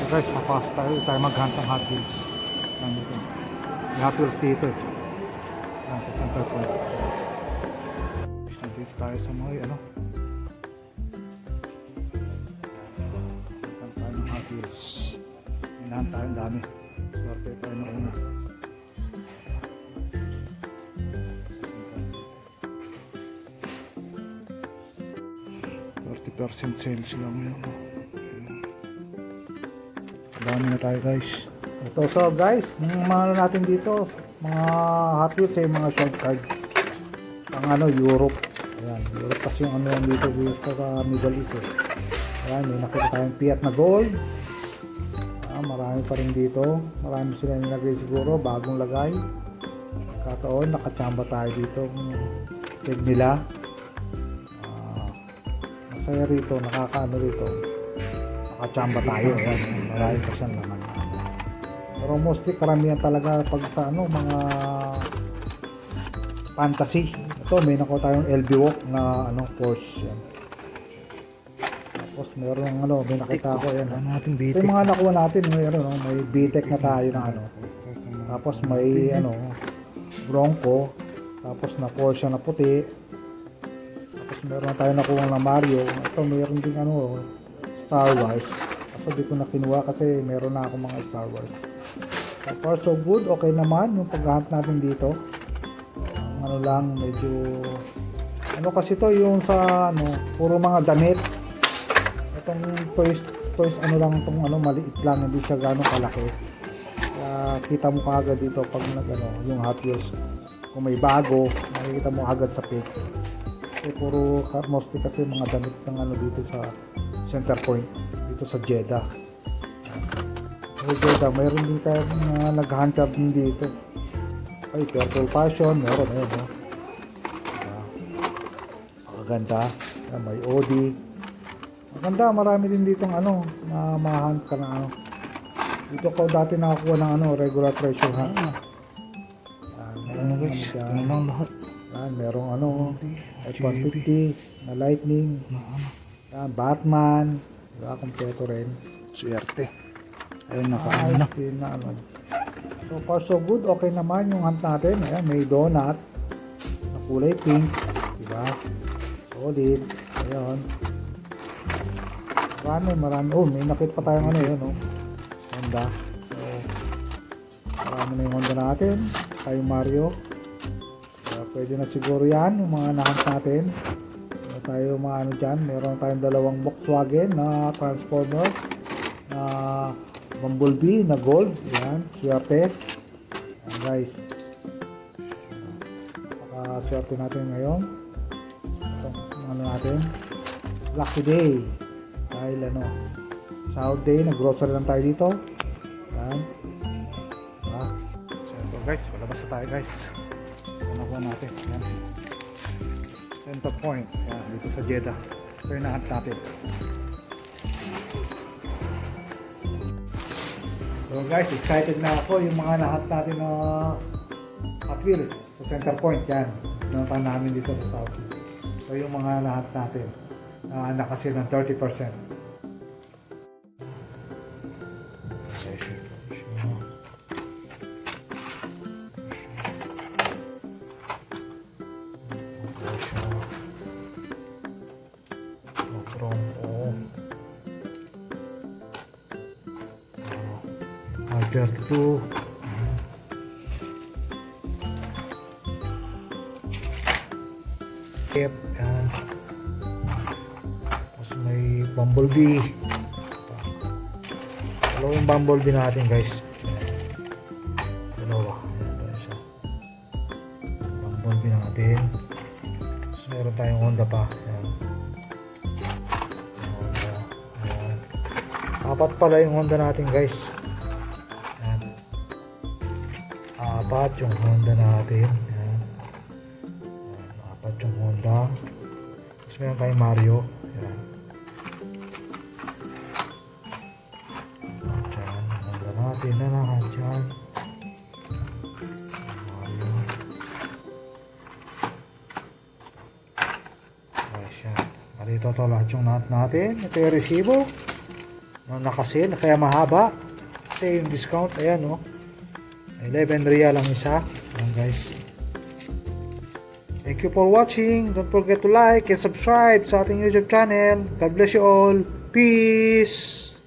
Guys, papasok tayo mag-hunt ng Hot Wheels. Yan dito. May Hot Wheels dito eh. Yan sa center point. Nandito tayo sa mga ano. Hunt tayo ng Hot Wheels. Hinahan tayo ang dami. Swerte tayo na una. 30% sales lang yun. Dami na tayo guys. Ito, so guys, mga ano natin dito, mga Hot Wheels ay mga short card pang ano, Europe. Ayan, Europe kasi yung ano yan dito sa Middle East eh. Ayan, may nakita tayong Fiat na gold. Marami pa rin dito. Marami sila nilagay siguro, bagong lagay. Kataon, nakachamba tayo dito. Check nila. Masaya rito, nakakaano rito. Nakachamba tayo. Ayan, marami pa siyang laman. Pero mostly karamihan talaga pag sa ano, mga fantasy. Ito, may nakuha tayong LB Walk na ano, Porsche. Yan. Tapos meron ng ano, may nakita ko yan. Ito yung mga nakuha natin, may BTEC na tayo na ano. Tapos may ano, Bronco. Tapos na Porsche na puti. Tapos meron na tayo nakuha na Mario. Ito meron din ano, Star Wars. Kaso di ko na kinuha kasi meron na ako mga Star Wars. So far so good, okay naman yung paghahunt natin dito. Ano lang, medyo ano kasi to yung sa ano, puro mga damit. Itong toys ano lang itong ano, maliit lang, hindi siya gano'ng kalaki. Kaya kita mo kaagad dito pag nag ano, yung Hot Wheels. Kung may bago, makikita mo agad sa pic. Kasi puro mostly kasi mga damit ng ano dito sa center point, dito sa Jeddah. Jeddah, mayroon din kayo mga nag-hunt din dito. Ay, Purple Passion, meron ayun, no? Maganda. May Audi. Maganda, marami din ditong ano, na ma-hunt ka na ano. Dito ko dati nakakuha ng ano, regular treasure hunt. Meron guys, ito lang lahat. Merong ano, F-150 na Lightning. Batman. Diba, kompleto rin. Swerte. Ayun, nakaano na. So far so good, okay naman yung hunt natin. Ayan, may donut na kulay pink, diba? Solid. Ayun. Marami. Oh, may nakita pa tayong ano yun, oh. Honda. So, marami na yung Honda natin. Tayo Mario. Kaya pwede na siguro yan, yung mga nahunt natin. Meron tayo mga ano dyan. Meron tayong dalawang Volkswagen na Transformer. Na Bumblebee na gold. Ayan, swerte. Ayan guys. Swerte natin ngayon. Ito, ano natin. Lucky day. Dahil ano, South day, nag-grocery lang tayo dito. Ayan. So guys, palabas na tayo guys. Nakuha natin. Ayan. Center point. Ayan, dito sa Jeddah. Ito yung nahunt natin. So guys, excited na ako yung mga nahunt natin na Hot Wheels sa center point. Yan, pinuntahan namin dito sa South. So yung mga nahunt natin na nakasale ng 30%. R32. Yan. Tapos may Bumblebee. Dalawang Bumblebee natin guys. Dalawa. Ayan, isa. Bumblebee natin. Tapos meron tayong Honda pa. Ayan. Honda. Ayan. Apat pala yung Honda natin guys. Apat yung Honda natin. Ayan. Apat yung Honda. Tapos meron tayong Mario. Ayan. Ayan. Honda natin na lahat dyan. Mario. Guys, yan. Malito ito lahat yung lahat natin. Ito yung resibo. Nakasil, kaya mahaba. Kasi yung discount, ayan oh. 11 real ang isa. Ayan guys. Thank you for watching. Don't forget to like and subscribe sa ating YouTube channel. God bless you all. Peace!